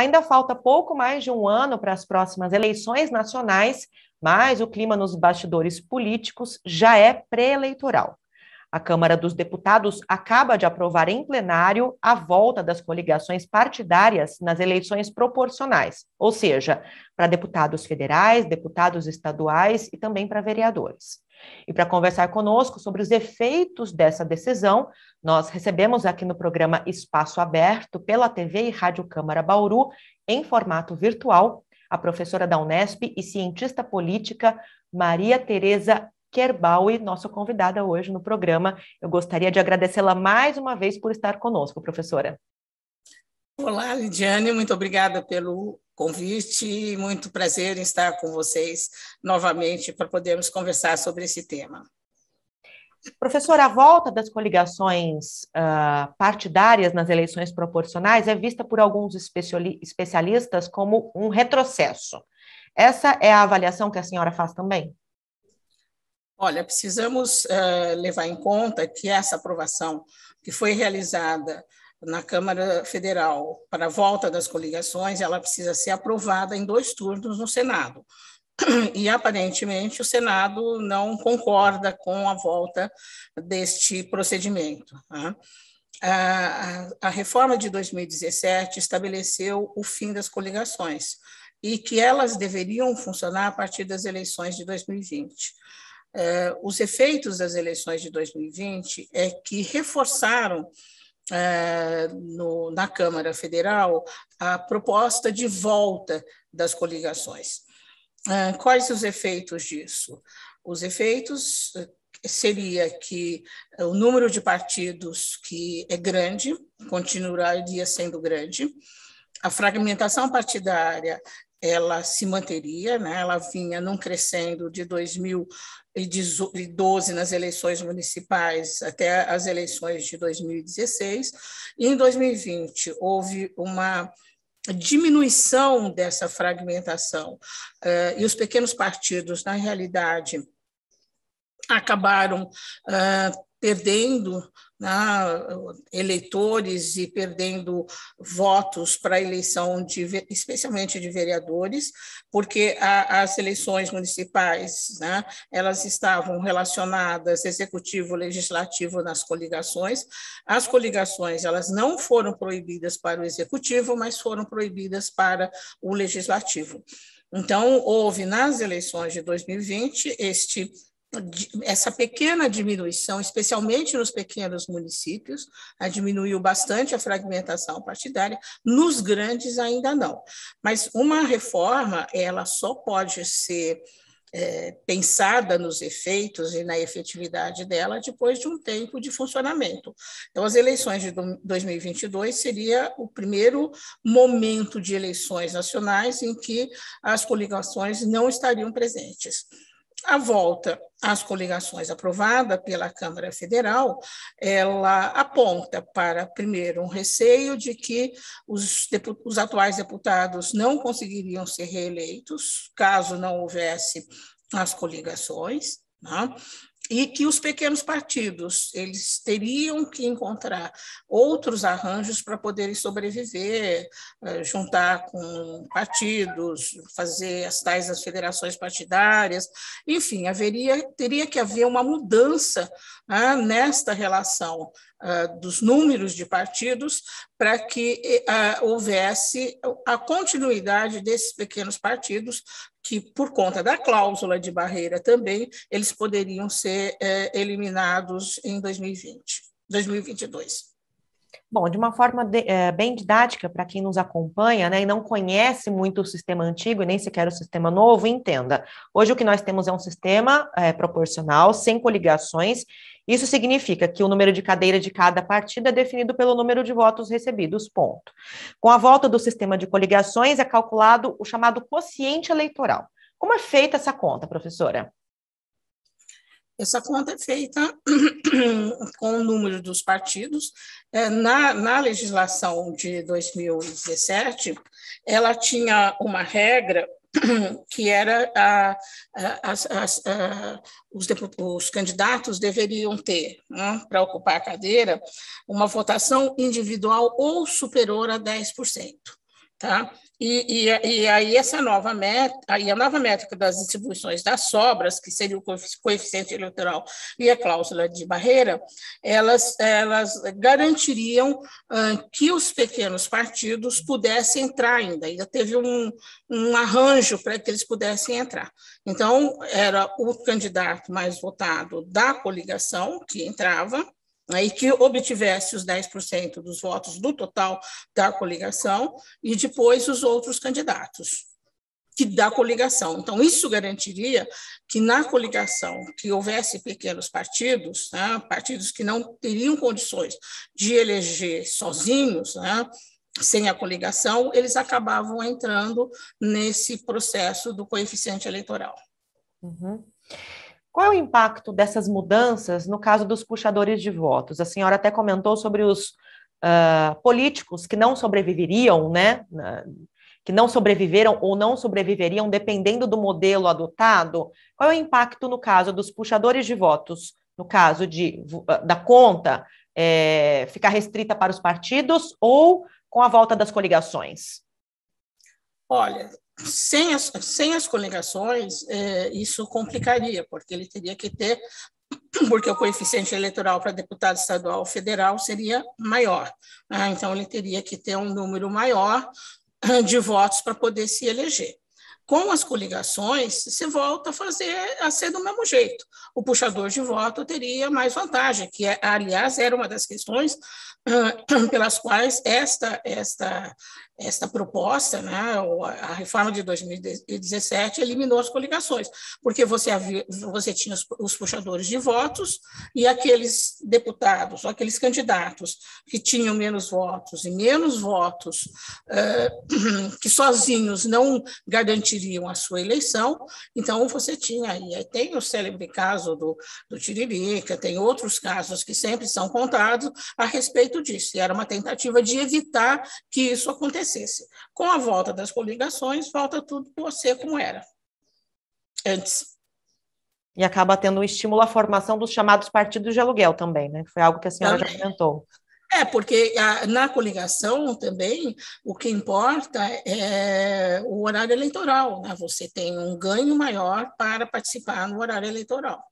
Ainda falta pouco mais de um ano para as próximas eleições nacionais, mas o clima nos bastidores políticos já é pré-eleitoral. A Câmara dos Deputados acaba de aprovar em plenário a volta das coligações partidárias nas eleições proporcionais, ou seja, para deputados federais, deputados estaduais e também para vereadores. E para conversar conosco sobre os efeitos dessa decisão, nós recebemos aqui no programa Espaço Aberto, pela TV e Rádio Câmara Bauru, em formato virtual, a professora da Unesp e cientista política Maria Tereza Kerbaui, nossa convidada hoje no programa. Eu gostaria de agradecê-la mais uma vez por estar conosco, professora. Olá, Lidiane, muito obrigada pelo convite e muito prazer em estar com vocês novamente para podermos conversar sobre esse tema. Professora, a volta das coligações partidárias nas eleições proporcionais é vista por alguns especialistas como um retrocesso. Essa é a avaliação que a senhora faz também? Olha, precisamos levar em conta que essa aprovação que foi realizada na Câmara Federal para a volta das coligações, ela precisa ser aprovada em 2 turnos no Senado. E, aparentemente, o Senado não concorda com a volta deste procedimento. Tá? A reforma de 2017 estabeleceu o fim das coligações e que elas deveriam funcionar a partir das eleições de 2020. Os efeitos das eleições de 2020 é que reforçaram na Câmara Federal a proposta de volta das coligações. Quais os efeitos disso? Os efeitos seria que o número de partidos que é grande, continuaria sendo grande, a fragmentação partidária ela se manteria, né? Ela vinha num crescendo de 2012 nas eleições municipais até as eleições de 2016, e em 2020 houve uma diminuição dessa fragmentação, e os pequenos partidos, na realidade, acabaram perdendo eleitores e perdendo votos para a eleição, especialmente de vereadores, porque as eleições municipais, elas estavam relacionadas executivo-legislativo nas coligações. As coligações elas não foram proibidas para o executivo, mas foram proibidas para o legislativo. Então, houve nas eleições de 2020 essa pequena diminuição, especialmente nos pequenos municípios, diminuiu bastante a fragmentação partidária, nos grandes ainda não. Mas uma reforma, ela só pode ser pensada nos efeitos e na efetividade dela depois de um tempo de funcionamento. Então, as eleições de 2022 seria o primeiro momento de eleições nacionais em que as coligações não estariam presentes. A volta às coligações aprovada pela Câmara Federal, ela aponta para, primeiro, um receio de que os atuais deputados não conseguiriam ser reeleitos, caso não houvesse as coligações, né? E que os pequenos partidos eles teriam que encontrar outros arranjos para poderem sobreviver, juntar com partidos, fazer as tais as federações partidárias, enfim, teria que haver uma mudança nesta relação dos números de partidos para que houvesse a continuidade desses pequenos partidos que, por conta da cláusula de barreira também, eles poderiam ser eliminados em 2022. Bom, de uma forma bem didática, para quem nos acompanha, né, e não conhece muito o sistema antigo e nem sequer o sistema novo, entenda. Hoje o que nós temos é um sistema proporcional, sem coligações. Isso significa que o número de cadeiras de cada partido é definido pelo número de votos recebidos, ponto. Com a volta do sistema de coligações, é calculado o chamado quociente eleitoral. Como é feita essa conta, professora? Essa conta é feita com o número dos partidos. Na legislação de 2017, ela tinha uma regra que era os candidatos deveriam ter, para ocupar a cadeira, uma votação individual ou superior a 10%. Tá? E aí a nova métrica das distribuições das sobras, que seria o coeficiente eleitoral e a cláusula de barreira, elas garantiriam que os pequenos partidos pudessem entrar ainda teve um arranjo para que eles pudessem entrar. Então, era o candidato mais votado da coligação que entrava, e que obtivesse os 10% dos votos do total da coligação, e depois os outros candidatos da coligação. Então, isso garantiria que na coligação que houvesse pequenos partidos, né, partidos que não teriam condições de eleger sozinhos, né, sem a coligação, eles acabavam entrando nesse processo do coeficiente eleitoral. Uhum. Qual é o impacto dessas mudanças no caso dos puxadores de votos? A senhora até comentou sobre os políticos que não sobreviveriam, né? Que não sobreviveram ou não sobreviveriam dependendo do modelo adotado. Qual é o impacto no caso dos puxadores de votos, no caso da conta ficar restrita para os partidos ou com a volta das coligações? Olha, sem as coligações, isso complicaria, porque ele teria que ter, porque o coeficiente eleitoral para deputado estadual ou federal seria maior, né? Então, ele teria que ter um número maior de votos para poder se eleger. Com as coligações, você volta a ser do mesmo jeito. O puxador de voto teria mais vantagem, que, aliás, era uma das questões pelas quais esta proposta, né, a reforma de 2017, eliminou as coligações, porque você tinha os puxadores de votos e aqueles deputados, ou aqueles candidatos que tinham menos votos e menos votos que sozinhos não garantiriam a sua eleição. Então, você tinha aí, tem o célebre caso do Tiririca, tem outros casos que sempre são contados a respeito disso, e era uma tentativa de evitar que isso acontecesse. Com a volta das coligações, volta tudo a ser como era antes. E acaba tendo um estímulo à formação dos chamados partidos de aluguel também, né? Foi algo que a senhora já comentou. Porque na coligação também o que importa é o horário eleitoral, né? Você tem um ganho maior para participar no horário eleitoral.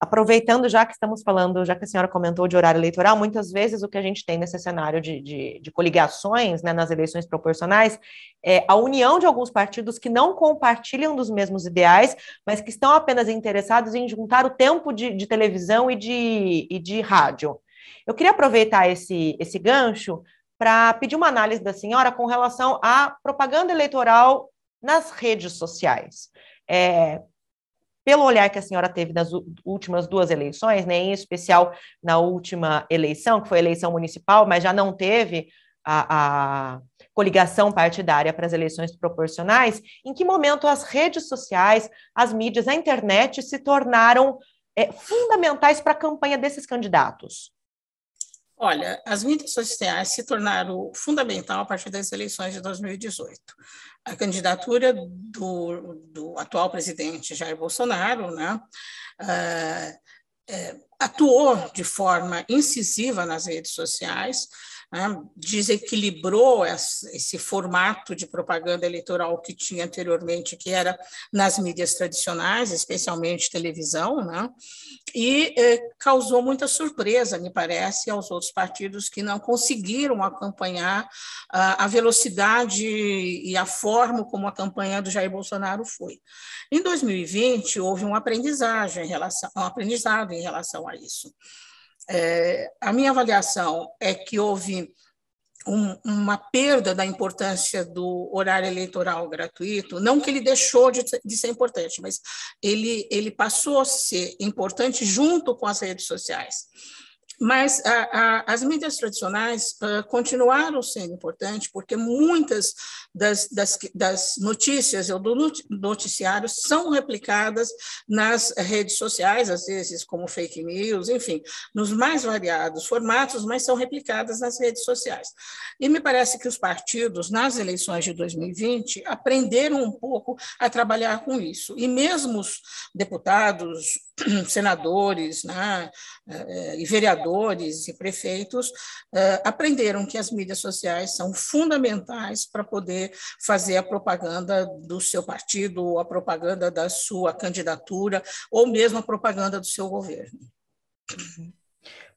Aproveitando, já que estamos falando, já que a senhora comentou de horário eleitoral, muitas vezes o que a gente tem nesse cenário de coligações, né, nas eleições proporcionais, é a união de alguns partidos que não compartilham dos mesmos ideais, mas que estão apenas interessados em juntar o tempo de televisão e de rádio. Eu queria aproveitar esse gancho para pedir uma análise da senhora com relação à propaganda eleitoral nas redes sociais. Pelo olhar que a senhora teve nas últimas duas eleições, né, em especial na última eleição, que foi a eleição municipal, mas já não teve a coligação partidária para as eleições proporcionais, em que momento as redes sociais, as mídias, a internet se tornaram fundamentais para a campanha desses candidatos? Olha, as mídias sociais se tornaram fundamental a partir das eleições de 2018. A candidatura do atual presidente Jair Bolsonaro, né, atuou de forma incisiva nas redes sociais, né, desequilibrou esse formato de propaganda eleitoral que tinha anteriormente, que era nas mídias tradicionais, especialmente televisão, né, e causou muita surpresa, me parece, aos outros partidos que não conseguiram acompanhar a velocidade e a forma como a campanha do Jair Bolsonaro foi. Em 2020, houve um aprendizado em relação a isso. A minha avaliação é que houve uma perda da importância do horário eleitoral gratuito, não que ele deixou de ser importante, mas ele passou a ser importante junto com as redes sociais. Mas as mídias tradicionais continuaram sendo importantes, porque muitas das notícias ou do noticiário são replicadas nas redes sociais, às vezes como fake news, enfim, nos mais variados formatos, mas são replicadas nas redes sociais. E me parece que os partidos, nas eleições de 2020, aprenderam um pouco a trabalhar com isso. E mesmo os deputados senadores, né, e vereadores e prefeitos aprenderam que as mídias sociais são fundamentais para poder fazer a propaganda do seu partido, a propaganda da sua candidatura, ou mesmo a propaganda do seu governo. Uhum.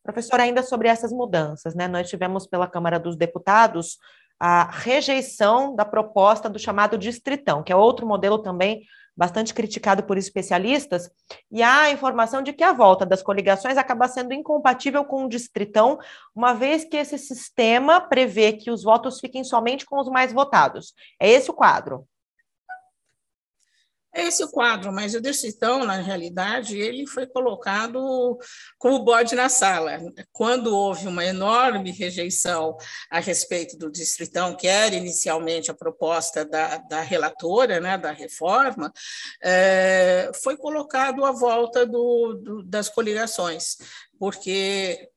Professora, ainda sobre essas mudanças, né? Nós tivemos pela Câmara dos Deputados a rejeição da proposta do chamado distritão, que é outro modelo também bastante criticado por especialistas, e há a informação de que a volta das coligações acaba sendo incompatível com o distritão, uma vez que esse sistema prevê que os votos fiquem somente com os mais votados. É esse o quadro? É esse o quadro, mas o distritão, na realidade, ele foi colocado como bode na sala. Quando houve uma enorme rejeição a respeito do distritão, que era inicialmente a proposta da relatora, né, da reforma, foi colocado a volta das coligações, porque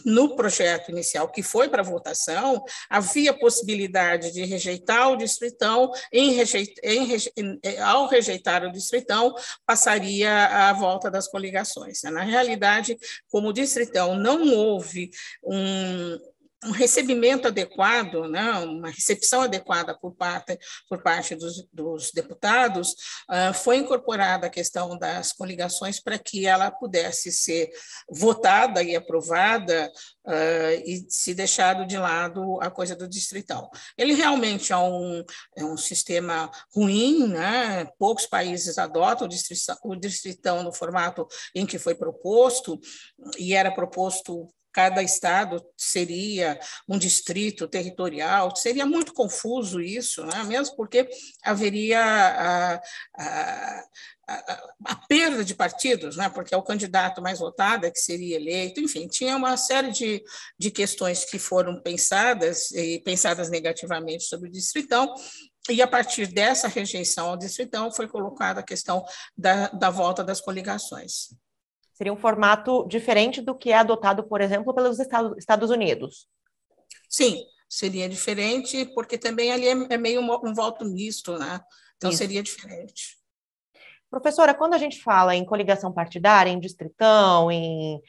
no projeto inicial que foi para votação, havia possibilidade de rejeitar o distritão, ao rejeitar o distritão, passaria a volta das coligações. Na realidade, como o distritão não houve um recebimento adequado, né, uma recepção adequada por parte dos deputados, foi incorporada a questão das coligações para que ela pudesse ser votada e aprovada e se deixado de lado a coisa do distritão. Ele realmente é um sistema ruim, né? Poucos países adotam o distritão no formato em que foi proposto, e era proposto cada estado seria um distrito territorial, seria muito confuso isso, né? Mesmo porque haveria a perda de partidos, né? Porque é o candidato mais votado que seria eleito, enfim, tinha uma série de questões que foram pensadas, e pensadas negativamente sobre o distritão, e a partir dessa rejeição ao distritão foi colocada a questão da volta das coligações. Seria um formato diferente do que é adotado, por exemplo, pelos Estados Unidos. Sim, seria diferente, porque também ali é meio um voto misto, né? Então, isso seria diferente. Professora, quando a gente fala em coligação partidária, em distritão, em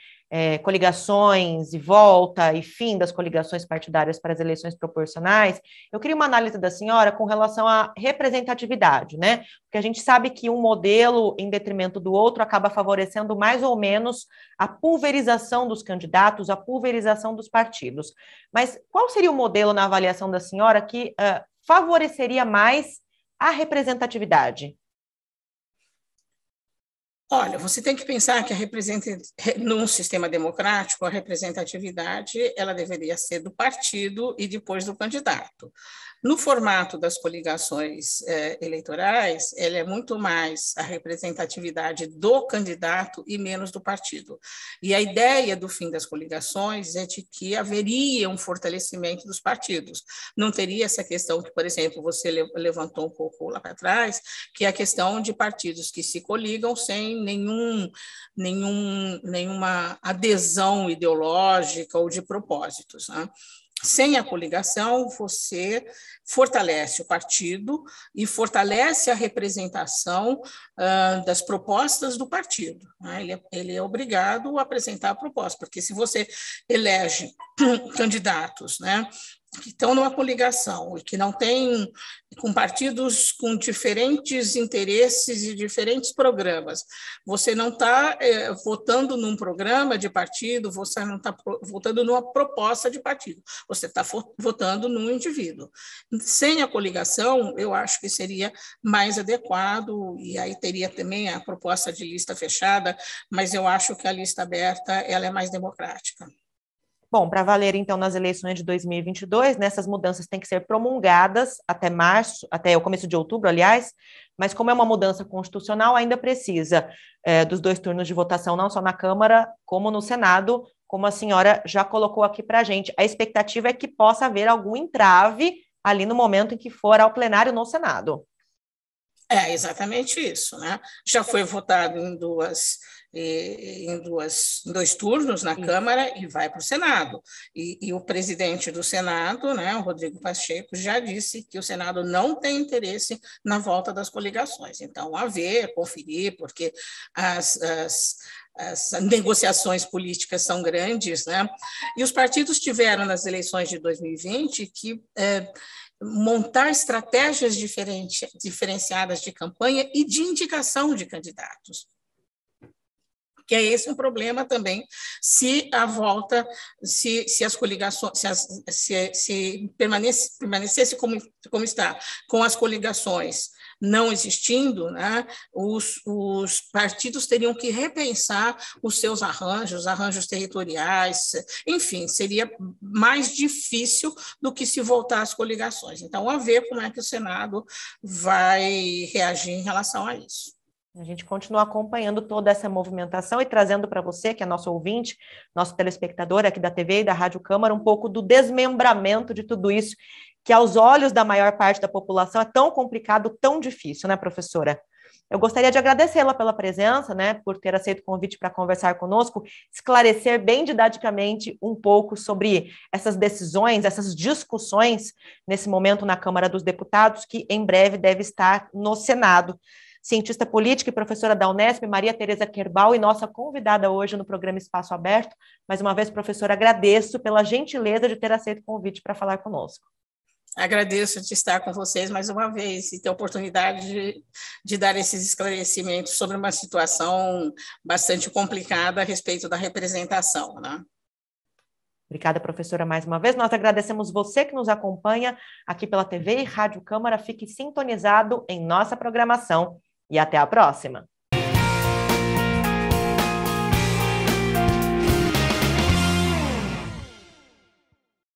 coligações e volta e fim das coligações partidárias para as eleições proporcionais, eu queria uma análise da senhora com relação à representatividade, né? Porque a gente sabe que um modelo em detrimento do outro acaba favorecendo mais ou menos a pulverização dos candidatos, a pulverização dos partidos. Mas qual seria o modelo, na avaliação da senhora, que favoreceria mais a representatividade? Olha, você tem que pensar que num sistema democrático, a representatividade ela deveria ser do partido e depois do candidato. No formato das coligações eleitorais, ela é muito mais a representatividade do candidato e menos do partido. E a ideia do fim das coligações é de que haveria um fortalecimento dos partidos. Não teria essa questão que, por exemplo, você levantou um pouco lá para trás, que é a questão de partidos que se coligam sem nenhuma adesão ideológica ou de propósitos, né? Sem a coligação, você fortalece o partido e fortalece a representação das propostas do partido, né? Ele é obrigado a apresentar a proposta, porque se você elege candidatos, né, que estão numa coligação e que não tem, com partidos com diferentes interesses e diferentes programas, você não está votando num programa de partido, você não está votando numa proposta de partido, você está votando num indivíduo. Sem a coligação, eu acho que seria mais adequado, e aí teria também a proposta de lista fechada, mas eu acho que a lista aberta ela é mais democrática. Bom, para valer, então, nas eleições de 2022, nessas mudanças têm que ser promulgadas até março, até o começo de outubro, aliás, mas como é uma mudança constitucional, ainda precisa dos 2 turnos de votação, não só na Câmara, como no Senado, como a senhora já colocou aqui para a gente. A expectativa é que possa haver algum entrave ali no momento em que for ao plenário no Senado. É exatamente isso, né? Já foi votado em em dois turnos na Câmara e vai para o Senado. E o presidente do Senado, né, o Rodrigo Pacheco, já disse que o Senado não tem interesse na volta das coligações. Então, a ver, conferir, porque as negociações políticas são grandes, né? E os partidos tiveram nas eleições de 2020 que montar estratégias diferenciadas de campanha e de indicação de candidatos. Que é esse um problema também, se a volta, se as coligações, se permanecesse como está, com as coligações não existindo, né, os partidos teriam que repensar os seus arranjos territoriais, enfim, seria mais difícil do que se voltar às coligações. Então, a ver como é que o Senado vai reagir em relação a isso. A gente continua acompanhando toda essa movimentação e trazendo para você, que é nosso ouvinte, nosso telespectador aqui da TV e da Rádio Câmara, um pouco do desmembramento de tudo isso, que aos olhos da maior parte da população é tão complicado, tão difícil, né, professora? Eu gostaria de agradecê-la pela presença, né, por ter aceito o convite para conversar conosco, esclarecer bem didaticamente um pouco sobre essas decisões, essas discussões nesse momento na Câmara dos Deputados, que em breve deve estar no Senado. Cientista política e professora da Unesp, Maria Tereza Querbal, e nossa convidada hoje no programa Espaço Aberto. Mais uma vez, professora, agradeço pela gentileza de ter aceito o convite para falar conosco. Agradeço de estar com vocês mais uma vez e ter a oportunidade de dar esses esclarecimentos sobre uma situação bastante complicada a respeito da representação, né? Obrigada, professora, mais uma vez. Nós agradecemos você que nos acompanha aqui pela TV e Rádio Câmara. Fique sintonizado em nossa programação e até a próxima.